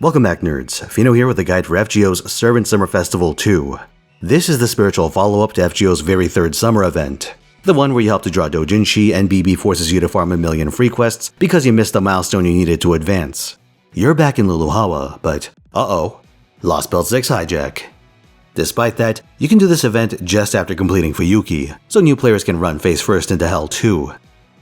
Welcome back, nerds. Fino here with a guide for FGO's Servant Summer Festival 2. This is the spiritual follow-up to FGO's very third summer event. The one where you help to draw doujinshi and BB forces you to farm 1,000,000 free quests because you missed the milestone you needed to advance. You're back in Luluhawa, but Lost Belt 6 hijack. Despite that, you can do this event just after completing Fuyuki, so new players can run face first into Hell 2.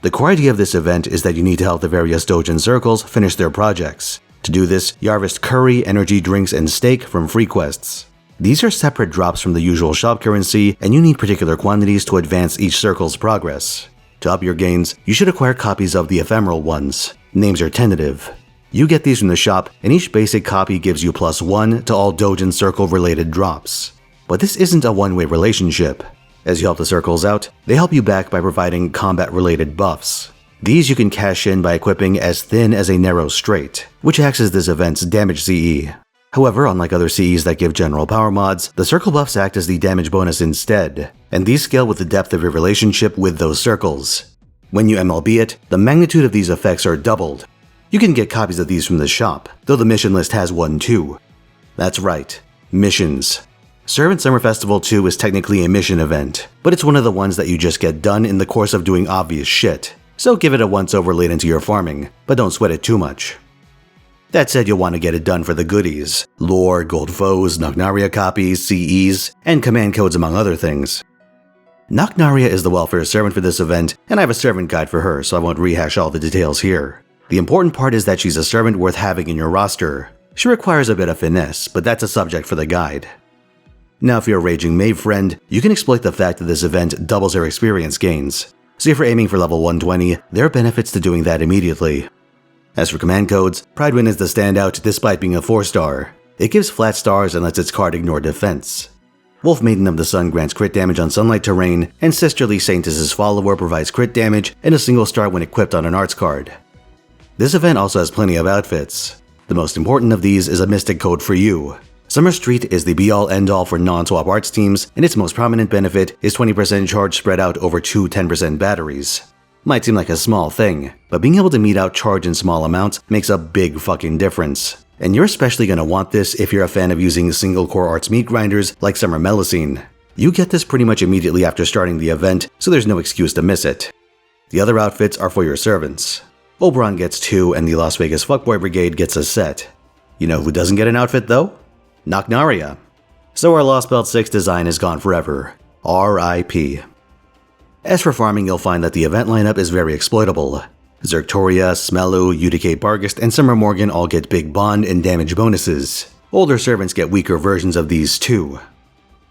The core idea of this event is that you need to help the various doujin circles finish their projects. To do this, you harvest curry, energy drinks, and steak from free quests. These are separate drops from the usual shop currency, and you need particular quantities to advance each circle's progress. To up your gains, you should acquire copies of the ephemeral ones. Names are tentative. You get these from the shop, and each basic copy gives you +1 to all doujin circle-related drops. But this isn't a one-way relationship. As you help the circles out, they help you back by providing combat-related buffs. These you can cash in by equipping as thin as a narrow straight, which acts as this event's damage CE. However, unlike other CEs that give general power mods, the circle buffs act as the damage bonus instead, and these scale with the depth of your relationship with those circles. When you MLB it, the magnitude of these effects are doubled. You can get copies of these from the shop, though the mission list has one too. That's right, missions. Servant Summer Festival 2 is technically a mission event, but it's one of the ones that you just get done in the course of doing obvious shit. So give it a once-over late into your farming, but don't sweat it too much. That said, you'll want to get it done for the goodies: lore, gold foes, Nocnaria copies, CEs, and command codes among other things. Nocnaria is the welfare servant for this event, and I have a servant guide for her, so I won't rehash all the details here. The important part is that she's a servant worth having in your roster. She requires a bit of finesse, but that's a subject for the guide. Now if you're a raging Mave friend, you can exploit the fact that this event doubles her experience gains. So if you're aiming for level 120, there are benefits to doing that immediately. As for command codes, Pridewind is the standout despite being a 4-star. It gives flat stars and lets its card ignore defense. Wolf Maiden of the Sun grants crit damage on sunlight terrain, and Sisterly Saintess' follower provides crit damage and a single star when equipped on an arts card. This event also has plenty of outfits. The most important of these is a mystic code for you. Summer Street is the be-all end-all for non-swap arts teams, and its most prominent benefit is 20% charge spread out over two 10% batteries. Might seem like a small thing, but being able to mete out charge in small amounts makes a big fucking difference. And you're especially gonna want this if you're a fan of using single-core arts meat grinders like Summer Melusine. You get this pretty much immediately after starting the event, so there's no excuse to miss it. The other outfits are for your servants. Oberon gets 2, and the Las Vegas Fuckboy Brigade gets a set. You know who doesn't get an outfit though? Nocnaria. So our Lost Belt 6 design is gone forever. R.I.P. As for farming, you'll find that the event lineup is very exploitable. Zerctoria, Smelu, UDK Bargist, and Summer Morgan all get big bond and damage bonuses. Older servants get weaker versions of these too.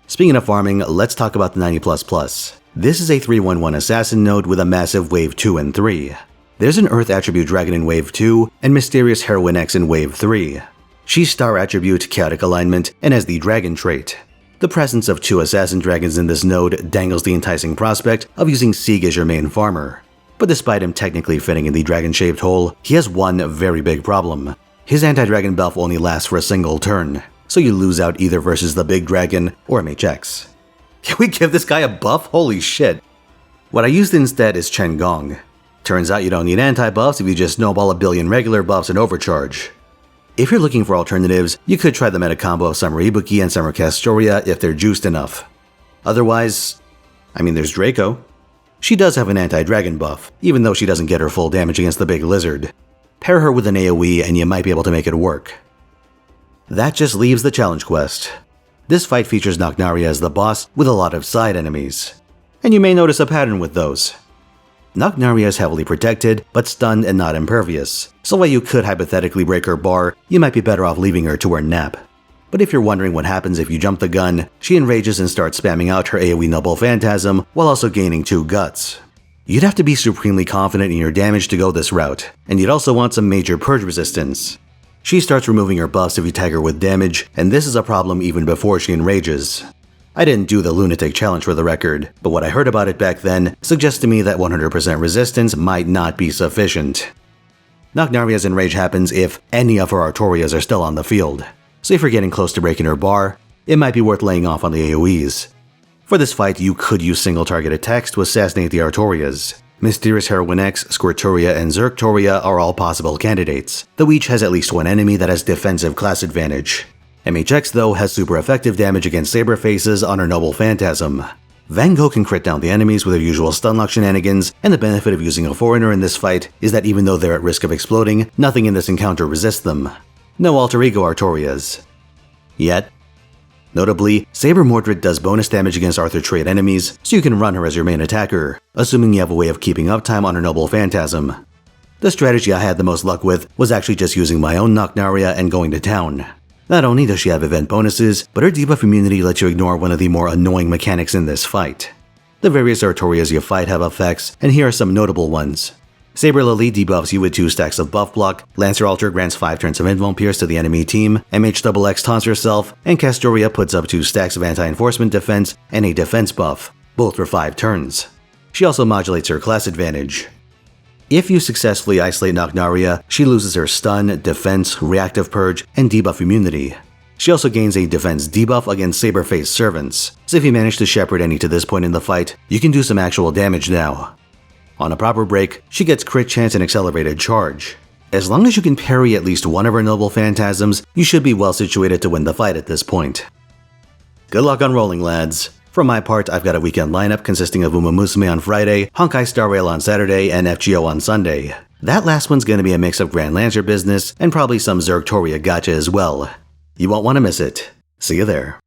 Speaking of farming, let's talk about the 90++. This is a 311 assassin node with a massive Wave 2 and 3. There's an Earth attribute dragon in Wave 2 and Mysterious Heroine X in Wave 3. She's star attribute, chaotic alignment, and has the dragon trait. The presence of 2 assassin dragons in this node dangles the enticing prospect of using Sieg as your main farmer. But despite him technically fitting in the dragon-shaped hole, he has one very big problem. His anti-dragon buff only lasts for a single turn, so you lose out either versus the big dragon or MHX. Can we give this guy a buff? Holy shit. What I used instead is Chen Gong. Turns out you don't need anti-buffs if you just snowball a billion regular buffs and overcharge. If you're looking for alternatives, you could try the meta combo of Summer Ibuki and Summer Castoria if they're juiced enough. Otherwise, there's Draco. She does have an anti-dragon buff, even though she doesn't get her full damage against the big lizard. Pair her with an AoE and you might be able to make it work. That just leaves the challenge quest. This fight features Nocnaria as the boss with a lot of side enemies. And you may notice a pattern with those. Nocnaria is heavily protected, but stunned and not impervious, so while you could hypothetically break her bar, you might be better off leaving her to her nap. But if you're wondering what happens if you jump the gun, she enrages and starts spamming out her AoE Noble Phantasm while also gaining 2 guts. You'd have to be supremely confident in your damage to go this route, and you'd also want some major purge resistance. She starts removing her buffs if you tag her with damage, and this is a problem even before she enrages. I didn't do the Lunatic Challenge for the record, but what I heard about it back then suggests to me that 100% resistance might not be sufficient. Nocnaria's enrage happens if any of her Artorias are still on the field, so if you're getting close to breaking her bar, it might be worth laying off on the AoEs. For this fight, you could use single target attacks to assassinate the Artorias. Mysterious Heroine X, Squirtoria, and Zergtoria are all possible candidates, though each has at least one enemy that has defensive class advantage. MHX though has super effective damage against Saber Faces on her Noble Phantasm. Van Gogh can crit down the enemies with her usual stunlock shenanigans, and the benefit of using a foreigner in this fight is that even though they're at risk of exploding, nothing in this encounter resists them. No alter ego Artorias. Yet. Notably, Saber Mordred does bonus damage against Arthur trait enemies, so you can run her as your main attacker, assuming you have a way of keeping uptime on her Noble Phantasm. The strategy I had the most luck with was actually just using my own Nocnaria and going to town. Not only does she have event bonuses, but her debuff immunity lets you ignore one of the more annoying mechanics in this fight. The various Artorias you fight have effects, and here are some notable ones. Saber Lily debuffs you with 2 stacks of buff block, Lancer Alter grants 5 turns of Invuln Pierce to the enemy team, MHXX taunts herself, and Castoria puts up 2 stacks of anti-enforcement defense and a defense buff, both for 5 turns. She also modulates her class advantage. If you successfully isolate Nocnaria, she loses her stun, defense, reactive purge, and debuff immunity. She also gains a defense debuff against Saber-faced servants, so if you manage to shepherd any to this point in the fight, you can do some actual damage now. On a proper break, she gets crit chance and accelerated charge. As long as you can parry at least one of her Noble Phantasms, you should be well situated to win the fight at this point. Good luck on rolling, lads. For my part, I've got a weekend lineup consisting of Uma Musume on Friday, Honkai Star Rail on Saturday, and FGO on Sunday. That last one's gonna be a mix of Grand Lancer business and probably some Zergtoria gacha as well. You won't want to miss it. See you there.